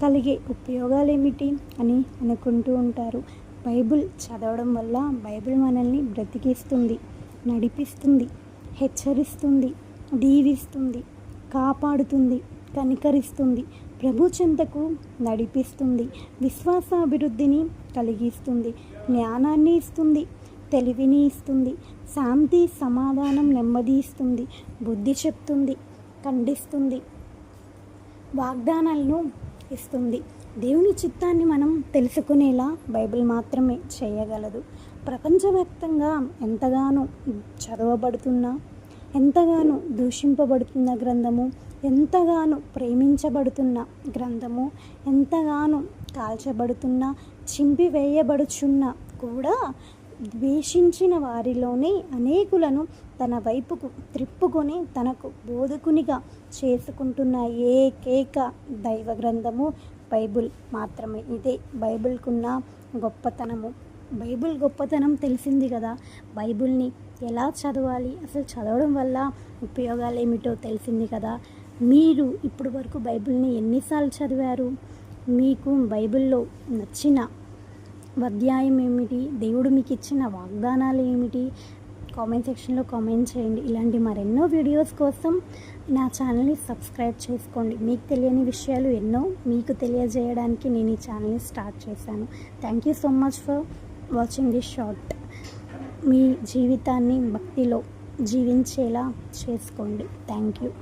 కలిగే ఉపయోగాలు ఏమిటి అని అనుకుంటూ ఉంటారు. బైబిల్ చదవడం వల్ల బైబిల్ మనల్ని బ్రతికిస్తుంది, నడిపిస్తుంది, హెచ్చరిస్తుంది, దీవిస్తుంది, కాపాడుతుంది, కనికరిస్తుంది, ప్రభు చెంతకు నడిపిస్తుంది, విశ్వాసాభివృద్ధిని కలిగిస్తుంది, జ్ఞానాన్ని ఇస్తుంది, తెలివిని ఇస్తుంది, శాంతి సమాధానం నెమ్మది ఇస్తుంది, బుద్ధి చెప్తుంది, ఖండిస్తుంది, వాగ్దానాలను ఇస్తుంది. దేవుని చిత్తాన్ని మనం తెలుసుకునేలా బైబిల్ మాత్రమే చేయగలదు. ప్రపంచవ్యాప్తంగా ఎంతగానో చదవబడుతున్న, ఎంతగానో దూషింపబడుతున్న గ్రంథము, ఎంతగానో ప్రేమించబడుతున్న గ్రంథము, ఎంతగానో కాల్చబడుతున్న, చింపివేయబడుచున్న కూడా ద్వేషించిన వారిలోనే అనేకులను తన వైపుకు త్రిప్పుకొని తనకు బోధకునిగా చేసుకుంటున్న ఏకైక దైవ గ్రంథము బైబిల్ మాత్రమే. ఇదే బైబిల్కున్న గొప్పతనము. బైబిల్ గొప్పతనం తెలిసింది కదా. బైబిల్ని ఎలా చదవాలి, అసలు చదవడం వల్ల ఉపయోగాలు ఏమిటో తెలిసింది కదా. మీరు ఇప్పటి వరకు బైబిల్ని ఎన్నిసార్లు చదివారు? మీకు బైబిల్లో నచ్చిన అధ్యాయం ఏమిటి? దేవుడు మీకు ఇచ్చిన వాగ్దానాలు ఏమిటి? కామెంట్ సెక్షన్లో కామెంట్ చేయండి. ఇలాంటి మరెన్నో వీడియోస్ కోసం నా ఛానల్ని సబ్స్క్రైబ్ చేసుకోండి. మీకు తెలియని విషయాలు ఎన్నో మీకు తెలియజేయడానికి నేను ఈ ఛానల్ని స్టార్ట్ చేశాను. Thank you so much for watching this short. మీ జీవితాన్ని భక్తిలో జీవించేలా చేసుకోండి. Thank you.